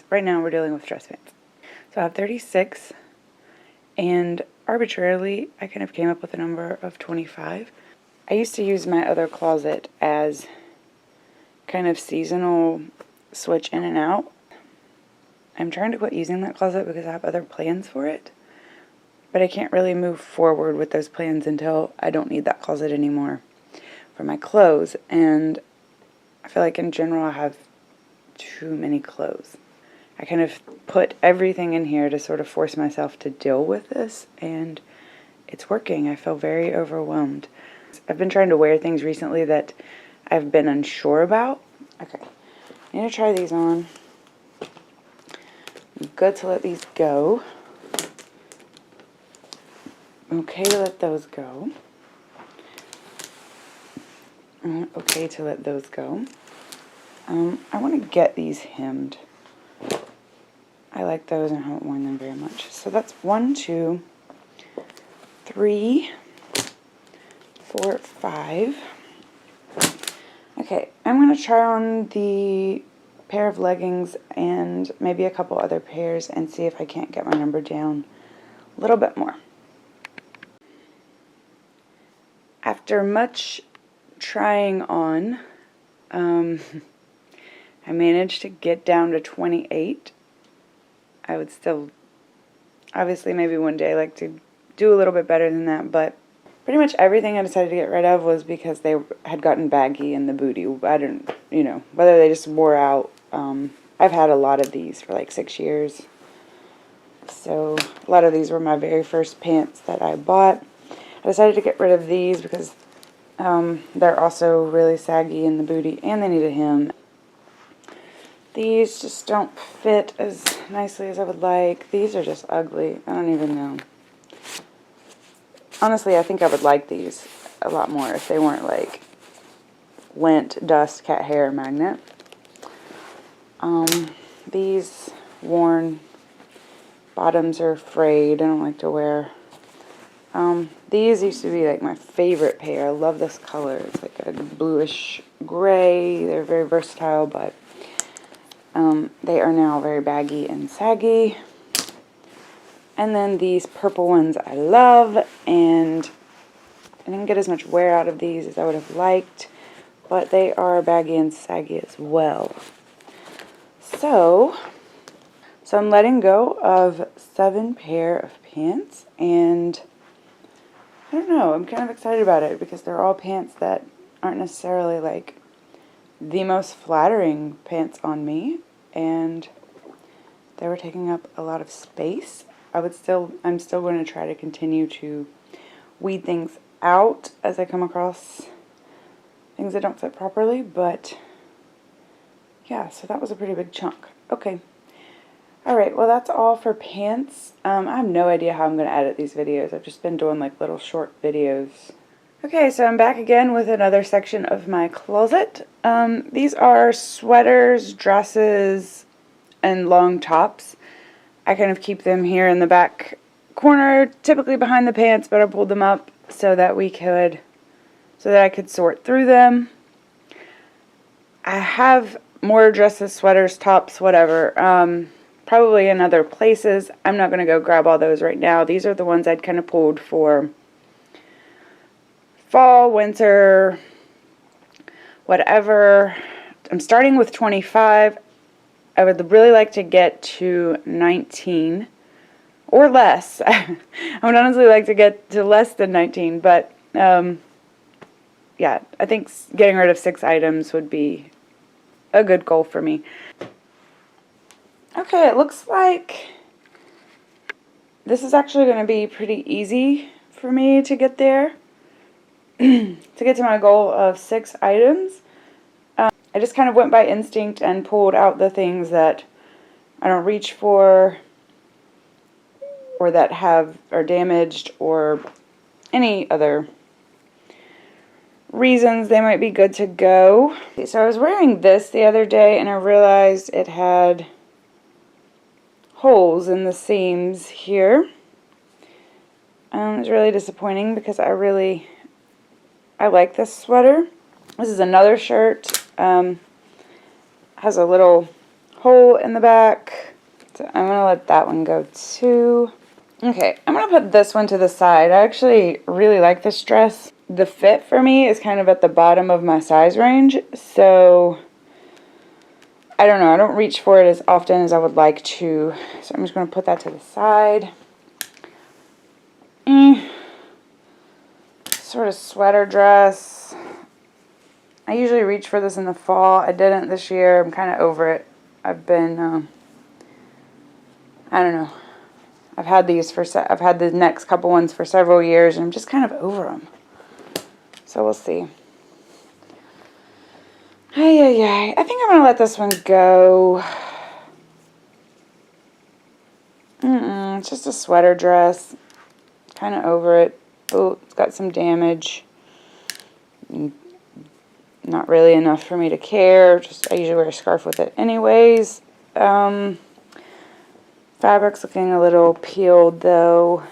right now we're dealing with dress pants. So I have 36, and arbitrarily I kind of came up with a number of 25. I used to use my other closet as kind of seasonal switch in and out. I'm trying to quit using that closet because I have other plans for it, but I can't really move forward with those plans until I don't need that closet anymore for my clothes. And I feel like in general I have too many clothes. I kind of put everything in here to sort of force myself to deal with this, and it's working. I feel very overwhelmed. I've been trying to wear things recently that I've been unsure about. Okay, I need to try these on. I'm good to let these go. Okay to let those go. Okay to let those go. I want to get these hemmed. I like those and haven't worn them very much. So that's 1, 2, 3, 4, 5. Okay, I'm going to try on the pair of leggings and maybe a couple other pairs and see if I can't get my number down a little bit more. After much trying on, I managed to get down to 28. I would still, obviously maybe one day like to do a little bit better than that, but pretty much everything I decided to get rid of was because they had gotten baggy in the booty. I don't, whether they just wore out. I've had a lot of these for like 6 years. So a lot of these were my very first pants that I bought. I decided to get rid of these because they're also really saggy in the booty and they need a hem. These just don't fit as nicely as I would like. These are just ugly. I don't even know. Honestly, I think I would like these a lot more if they weren't like lint, dust, cat hair magnet. These worn bottoms are frayed. I don't like to wear. These used to be like my favorite pair. I love this color. It's like a bluish gray. They're very versatile, but they are now very baggy and saggy. And then these purple ones I love, and I didn't get as much wear out of these as I would have liked, but they are baggy and saggy as well. So I'm letting go of 7 pair of pants, and I don't know, I'm kind of excited about it because they're all pants that aren't necessarily like the most flattering pants on me, and they were taking up a lot of space. I'm still going to try to continue to weed things out as I come across things that don't fit properly, but yeah, so that was a pretty big chunk. Okay. Alright, well that's all for pants. I have no idea how I'm going to edit these videos. I've just been doing like little short videos. Okay, so I'm back again with another section of my closet. These are sweaters, dresses, and long tops. I kind of keep them here in the back corner, typically behind the pants, but I pulled them up so that I could sort through them. I have more dresses, sweaters, tops, whatever, probably in other places. I'm not going to go grab all those right now. These are the ones I'd kind of pulled for fall, winter, whatever. I'm starting with 25. I would really like to get to 19 or less. I would honestly like to get to less than 19, but yeah, I think getting rid of 6 items would be a good goal for me. Okay, it looks like this is actually going to be pretty easy for me to get there, to get to my goal of 6 items. I just kind of went by instinct and pulled out the things that I don't reach for, or that are damaged, or any other reasons they might be good to go. So I was wearing this the other day and I realized it had holes in the seams here. It's really disappointing because I like this sweater. This is another shirt. Has a little hole in the back. So I'm going to let that one go too. Okay, I'm going to put this one to the side. I actually really like this dress. The fit for me is kind of at the bottom of my size range, so I don't know. I don't reach for it as often as I would like to. So I'm just going to put that to the side. Sort of sweater dress. I usually reach for this in the fall. I didn't this year. I'm kind of over it. I've been, I don't know. I've had the next couple ones for several years, and I'm just kind of over them. So we'll see. I think I'm going to let this one go. It's just a sweater dress. Kind of over it. Oh, it's got some damage. Not really enough for me to care. I usually wear a scarf with it anyways. Fabric's looking a little peeled though.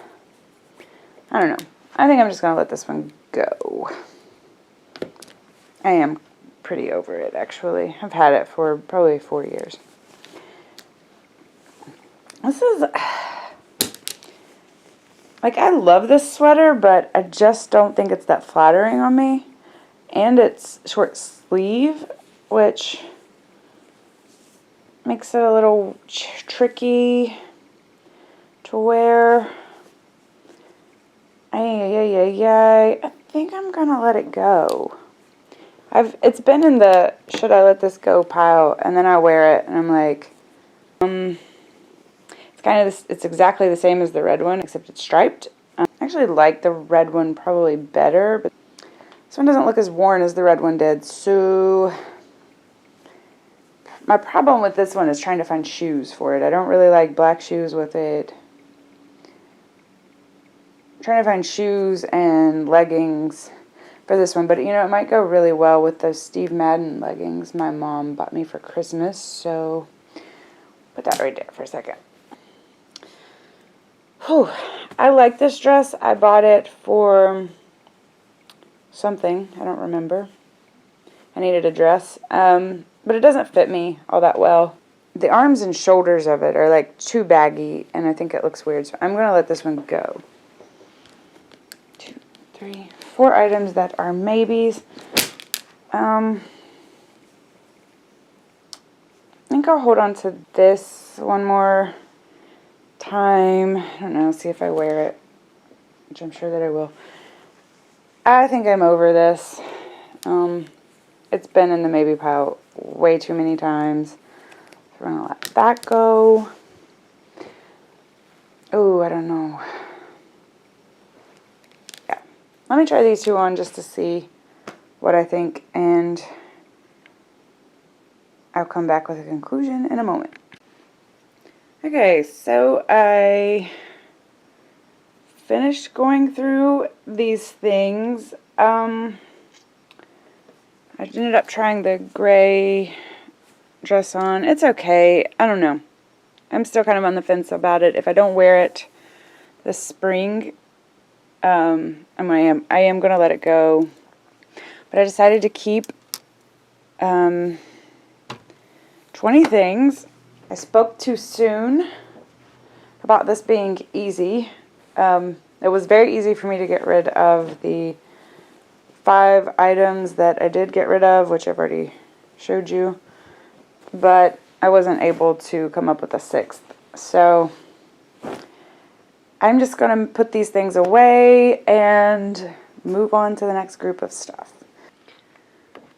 I don't know. I think I'm just going to let this one go. I am pretty over it actually. I've had it for probably 4 years. This is, like, I love this sweater, but I just don't think it's that flattering on me. And it's short sleeve, which makes it a little tricky to wear. I think I'm gonna let it go. It's been in the should I let this go pile, and then I wear it and I'm like, it's exactly the same as the red one except it's striped. I actually like the red one probably better, but this one doesn't look as worn as the red one did. So my problem with this one is trying to find shoes for it. I don't really like black shoes with it. I'm trying to find shoes and leggings for this one, but you know, it might go really well with those Steve Madden leggings my mom bought me for Christmas. So put that right there for a second. Whew. I like this dress. I bought it for something. I don't remember. I needed a dress. But it doesn't fit me all that well. The arms and shoulders of it are like too baggy, and I think it looks weird. So I'm going to let this one go. 2, 3, 4 items that are maybes. I think I'll hold on to this one more time. I don't know, see if I wear it, which I'm sure that I will. I think I'm over this. It's been in the maybe pile way too many times. So we're going to let that go. Oh, I don't know. Yeah. Let me try these two on just to see what I think, and I'll come back with a conclusion in a moment. Okay, so I finished going through these things. I ended up trying the gray dress on. It's okay. I don't know. I'm still kind of on the fence about it. If I don't wear it this spring, I am going to let it go. But I decided to keep 20 things. I spoke too soon about this being easy. It was very easy for me to get rid of the 5 items that I did get rid of, which I've already showed you. But I wasn't able to come up with a 6th. So I'm just going to put these things away and move on to the next group of stuff.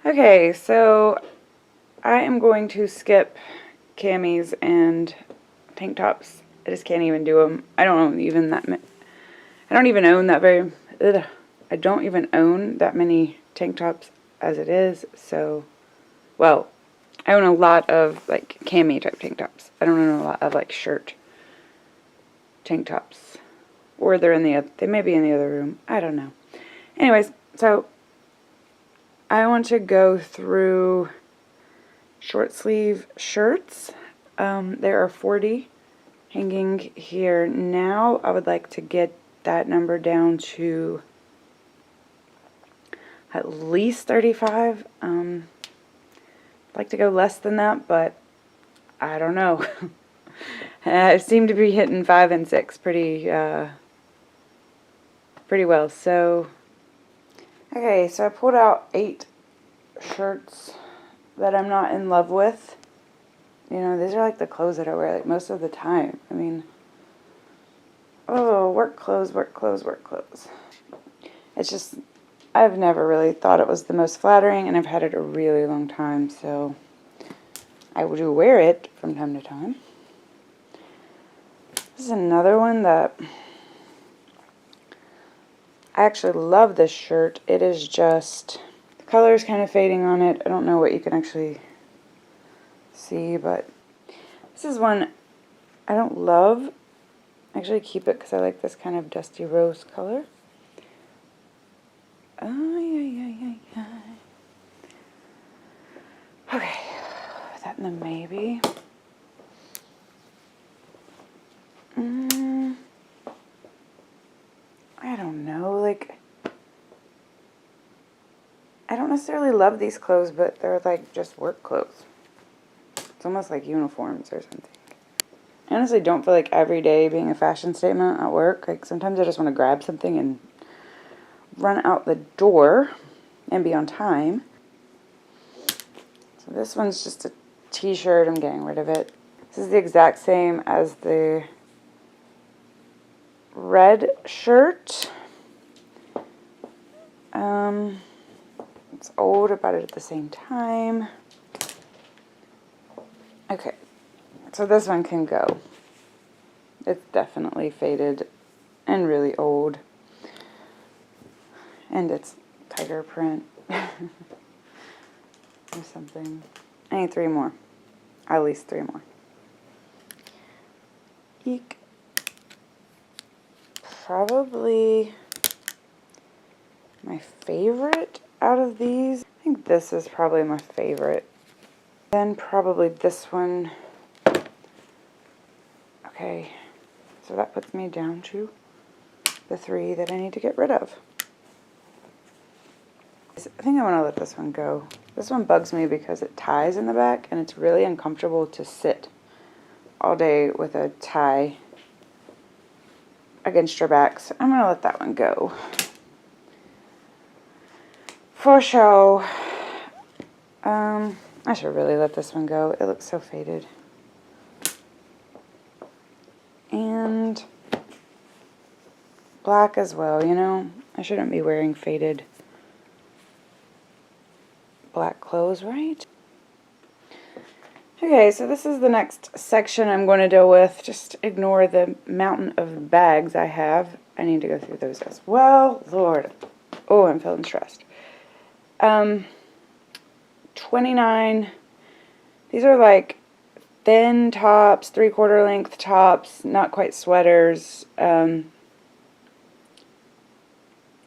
Okay, so I am going to skip camis and tank tops. I just can't even do them. I don't even own that many tank tops as it is. So, well, I own a lot of like cami type tank tops. I don't own a lot of like shirt tank tops, or they may be in the other room. I don't know. Anyways, so I want to go through short sleeve shirts. There are 40 hanging here now. I would like to get that number down to at least 35. I'd like to go less than that, but I don't know. I seem to be hitting 5 and 6 pretty well. So, okay, so I pulled out 8 shirts that I'm not in love with. You know, these are like the clothes that I wear like most of the time. I mean, oh, work clothes, work clothes, work clothes. It's just, I've never really thought it was the most flattering, and I've had it a really long time, so I do wear it from time to time. This is another one that I actually love this shirt. It is just, the color is kind of fading on it. I don't know what you can actually see, but this is one I don't love. I actually keep it because I like this kind of dusty rose color. Okay, that in the maybe. I don't know, like, I don't necessarily love these clothes, but they're like just work clothes. It's almost like uniforms or something. I honestly don't feel like every day being a fashion statement at work. Like, sometimes I just want to grab something and run out the door and be on time. So this one's just a t-shirt. I'm getting rid of it. This is the exact same as the red shirt. It's old. I bought it at the same time. Okay, so this one can go. It's definitely faded and really old. And it's tiger print. Or something. I need 3 more. At least 3 more. Eek. Probably my favorite out of these. I think this is probably my favorite. Then probably this one. Okay, so that puts me down to the 3 that I need to get rid of. I think I want to let this one go. This one bugs me because it ties in the back, and it's really uncomfortable to sit all day with a tie against your back. So I'm going to let that one go. For show. I should really let this one go. It looks so faded. And black as well, you know. I shouldn't be wearing faded black clothes, right? Okay, so this is the next section I'm going to deal with. Just ignore the mountain of bags I have. I need to go through those as well. Lord. Oh, I'm feeling stressed. 29. These are like thin tops, 3/4 length tops, not quite sweaters. And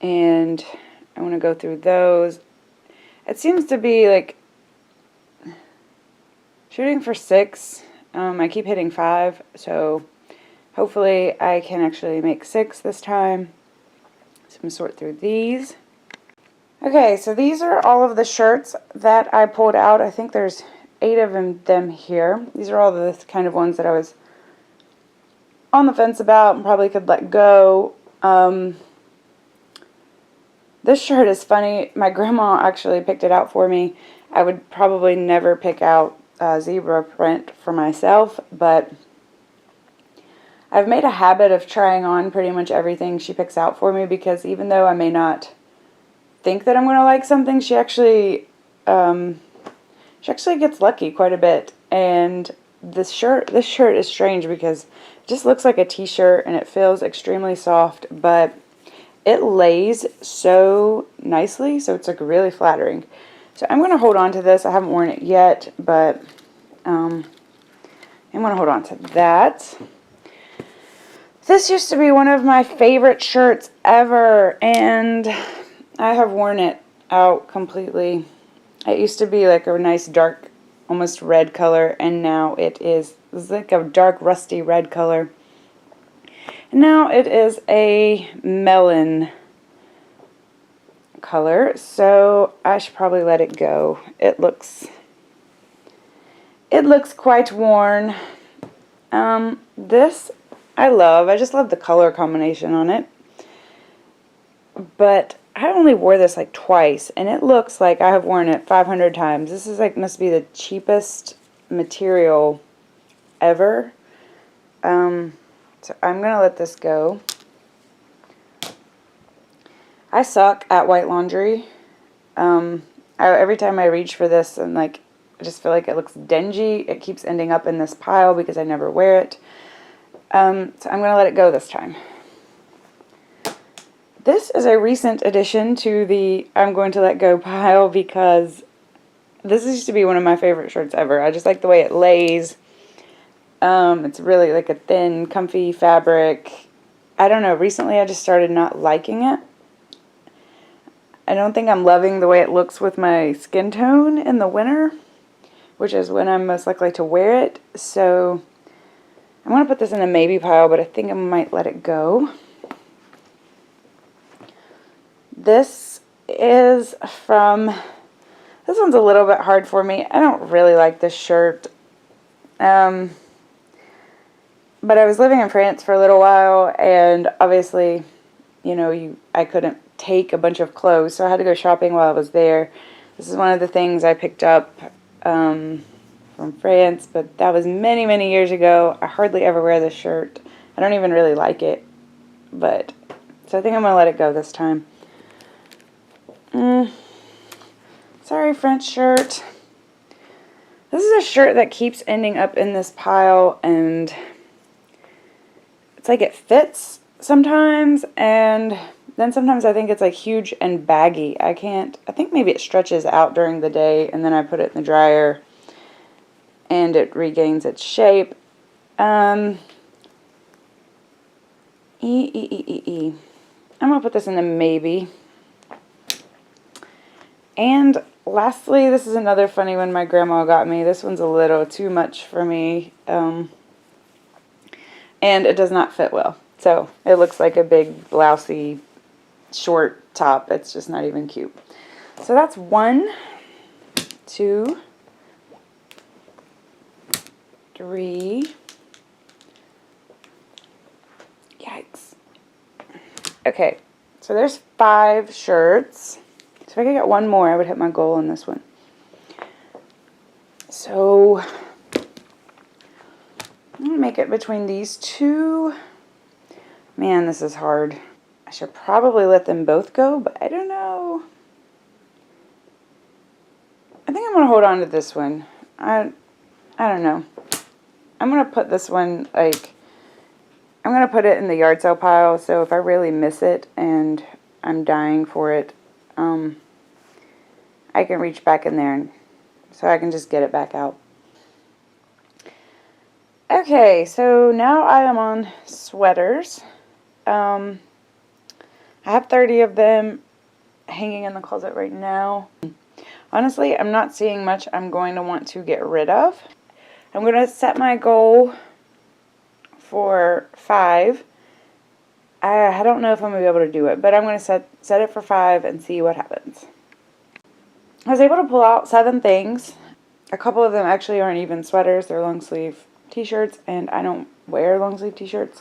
I want to go through those. It seems to be like shooting for 6. I keep hitting 5, so hopefully I can actually make 6 this time. So I'm going to sort through these. Okay, so these are all of the shirts that I pulled out. I think there's 8 of them here. These are all the kind of ones that I was on the fence about and probably could let go. This shirt is funny. My grandma actually picked it out for me. I would probably never pick out zebra print for myself, but I've made a habit of trying on pretty much everything she picks out for me, because even though I may not think that I'm going to like something, she actually gets lucky quite a bit. And this shirt is strange because it just looks like a t-shirt and it feels extremely soft, but it lays so nicely, so it's like really flattering. So I'm going to hold on to this. I haven't worn it yet, but I'm going to hold on to that. This used to be one of my favorite shirts ever, and I have worn it out completely. It used to be like a nice dark, almost red color, and now it's like a dark rusty red color. And now it is a melon color, so I should probably let it go. It looks It looks quite worn. This I love. I just love the color combination on it. But I only wore this like twice, and it looks like I have worn it 500 times. This is like must be the cheapest material ever. So I'm gonna let this go. I suck at white laundry. Every time I reach for this, and like, I just feel like it looks dingy. It keeps ending up in this pile because I never wear it. So I'm gonna let it go this time. This is a recent addition to the I'm going to let go pile because this used to be one of my favorite shirts ever. I just like the way it lays. It's really like a thin, comfy fabric. I don't know, recently I just started not liking it. I don't think I'm loving the way it looks with my skin tone in the winter, which is when I'm most likely to wear it. So I'm going to put this in a maybe pile, but I think I might let it go. This is from, this one's a little bit hard for me. I don't really like this shirt. But I was living in France for a little while, and obviously, you know, I couldn't take a bunch of clothes, so I had to go shopping while I was there. This is one of the things I picked up from France, but that was many, many years ago. I hardly ever wear this shirt. I don't even really like it, but so I think I'm going to let it go this time. Sorry, French shirt. This is a shirt that keeps ending up in this pile, and it's like it fits sometimes, and then sometimes I think it's like huge and baggy. I think maybe it stretches out during the day, and then I put it in the dryer and it regains its shape. I'm gonna put this in the maybe. And lastly, this is another funny one my grandma got me. This one's a little too much for me, and it does not fit well. So it looks like a big blousey short top. It's just not even cute. So that's 1, 2, 3. Yikes. Okay, so there's 5 shirts. So if I could get one more, I would hit my goal on this one. So I'm going to make it between these 2. Man, this is hard. I should probably let them both go, but I don't know. I think I'm going to hold on to this one. I don't know. I'm going to put this one, like, I'm going to put it in the yard sale pile, so if I really miss it and I'm dying for it, I can reach back in there, so I can just get it back out. Okay, so now I am on sweaters. I have 30 of them hanging in the closet right now. Honestly, I'm not seeing much I'm going to want to get rid of. I'm going to set my goal for 5. I don't know if I'm going to be able to do it, but I'm going to set it for 5 and see what happens. I was able to pull out 7 things. A couple of them actually aren't even sweaters. They're long sleeve t-shirts, and I don't wear long sleeve t-shirts.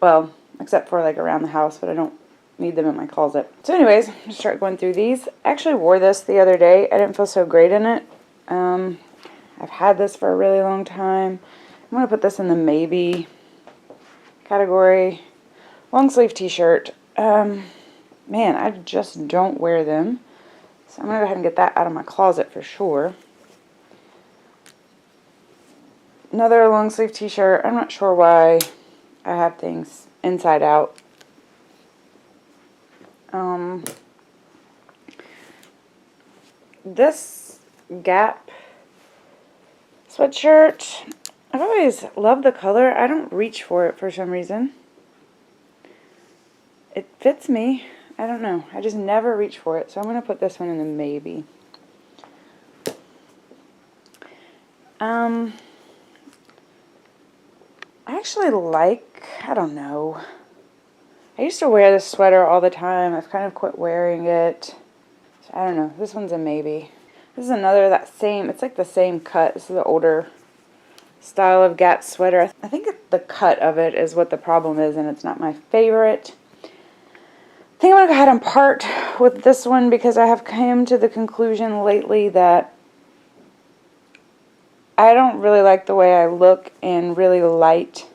Well, except for like around the house, but I don't need them in my closet. So anyways, I'm start going through these. I actually wore this the other day. I didn't feel so great in it. I've had this for a really long time. I'm going to put this in the maybe category. Long sleeve t-shirt. Man, I just don't wear them. So I'm going to go ahead and get that out of my closet for sure. Another long sleeve t-shirt. I'm not sure why I have things inside out. This Gap sweatshirt, I've always loved the color. I don't reach for it for some reason. It fits me. I don't know. I just never reach for it. So I'm going to put this one in the maybe. I actually like, I don't know. I used to wear this sweater all the time. I've kind of quit wearing it. So I don't know. This one's a maybe. This is another, it's like the same cut. This is the older style of Gap sweater. I think the cut of it is what the problem is, and it's not my favorite. I think I'm going to go ahead and part with this one because I have come to the conclusion lately that I don't really like the way I look in really light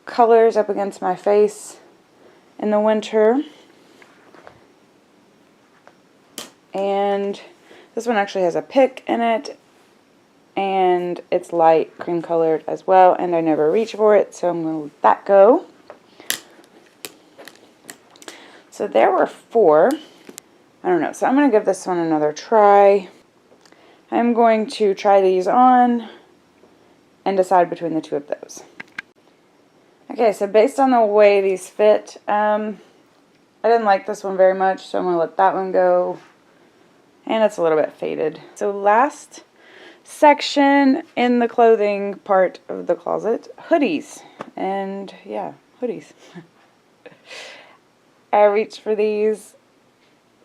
colors up against my face in the winter. And this one actually has a pick in it, and it's light cream colored as well, and I never reach for it, so I'm going to let that go. So there were 4. I don't know, so I'm going to give this one another try. I'm going to try these on and decide between the 2 of those. Okay, so based on the way these fit, I didn't like this one very much, so I'm going to let that one go. And it's a little bit faded. So last section in the clothing part of the closet, hoodies. And yeah, hoodies. I reached for these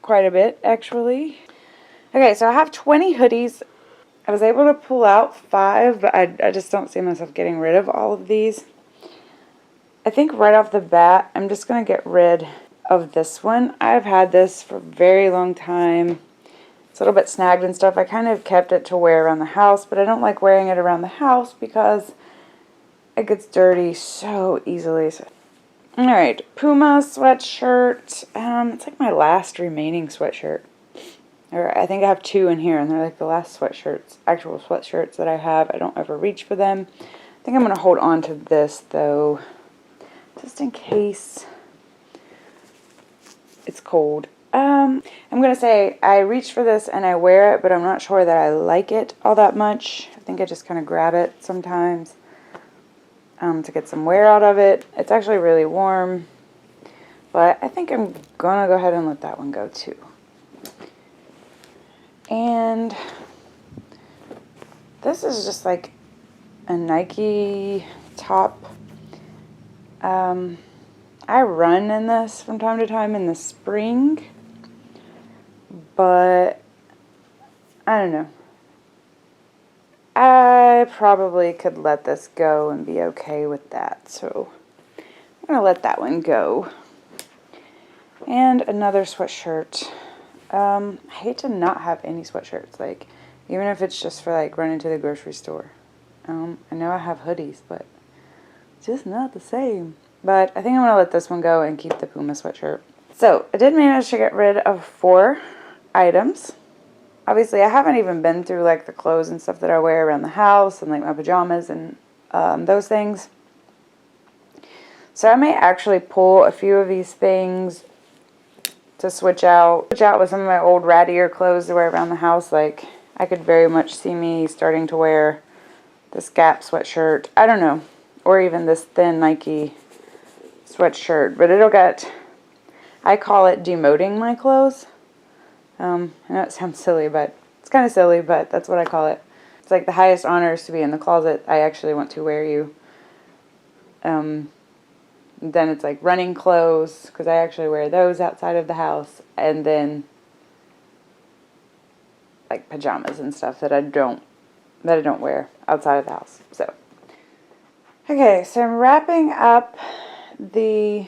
quite a bit, actually. Okay, so I have 20 hoodies. I was able to pull out 5, but I just don't see myself getting rid of all of these. I think right off the bat, I'm just going to get rid of this one. I've had this for a very long time. It's a little bit snagged and stuff. I kind of kept it to wear around the house, but I don't like wearing it around the house because it gets dirty so easily. Alright, Puma sweatshirt. It's like my last remaining sweatshirt. Or I think I have 2 in here, and they're like the last sweatshirts, actual sweatshirts that I have. I don't ever reach for them. I think I'm going to hold on to this, though, just in case it's cold. I'm going to say I reach for this and I wear it, but I'm not sure that I like it all that much. I think I just kind of grab it sometimes. To get some wear out of it. It's actually really warm, but I think I'm gonna go ahead and let that one go too. And this is just like a Nike top. I run in this from time to time in the spring, but I don't know. I probably could let this go and be okay with that, so I'm going to let that one go. And another sweatshirt. I hate to not have any sweatshirts, like, even if it's just for, like, running to the grocery store. I know I have hoodies, but it's just not the same. But I think I'm going to let this one go and keep the Puma sweatshirt. So, I did manage to get rid of 4 items. Obviously, I haven't even been through, like, the clothes and stuff that I wear around the house and, like, my pajamas and those things. So I may actually pull a few of these things to switch out with some of my old rattier clothes to wear around the house. Like, I could very much see me starting to wear this Gap sweatshirt. I don't know. Or even this thin Nike sweatshirt. But it'll get, I call it demoting my clothes. I know it sounds silly, but it's kind of silly, but that's what I call it. It's like the highest honor is to be in the closet. I actually want to wear you. Then it's like running clothes, because I actually wear those outside of the house. And then like pajamas and stuff that I don't wear outside of the house. So, okay, so I'm wrapping up the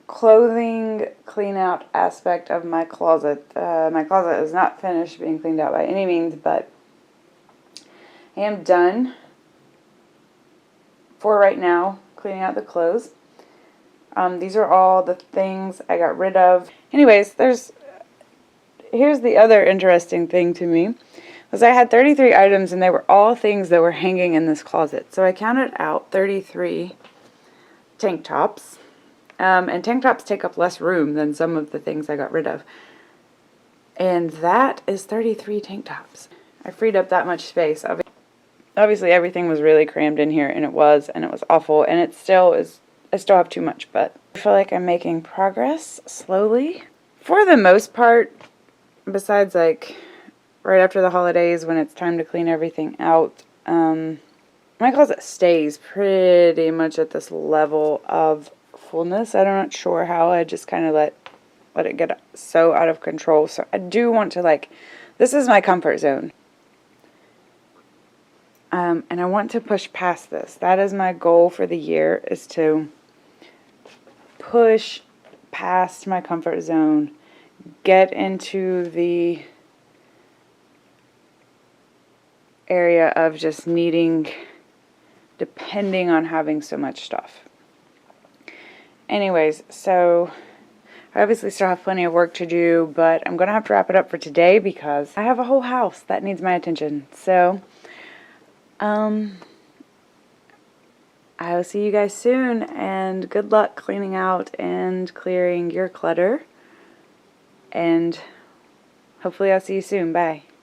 clothing clean out aspect of my closet. My closet is not finished being cleaned out by any means, but I am done for right now cleaning out the clothes. These are all the things I got rid of. Anyways, here's the other interesting thing to me, was I had 33 items and they were all things that were hanging in this closet. So I counted out 33 tank tops. And tank tops take up less room than some of the things I got rid of. And that is 33 tank tops. I freed up that much space. Obviously everything was really crammed in here, and it was awful, and it still is. I still have too much, but I feel like I'm making progress slowly. For the most part, besides like right after the holidays when it's time to clean everything out, my closet stays pretty much at this level of fullness. I'm not sure how. I just kind of let it get so out of control. So I do want to, like, this is my comfort zone. And I want to push past this. That is my goal for the year, is to push past my comfort zone, get into the area of just depending on having so much stuff. Anyways, so I obviously still have plenty of work to do, but I'm going to have to wrap it up for today because I have a whole house that needs my attention. So, I will see you guys soon, and good luck cleaning out and clearing your clutter, and hopefully I'll see you soon. Bye.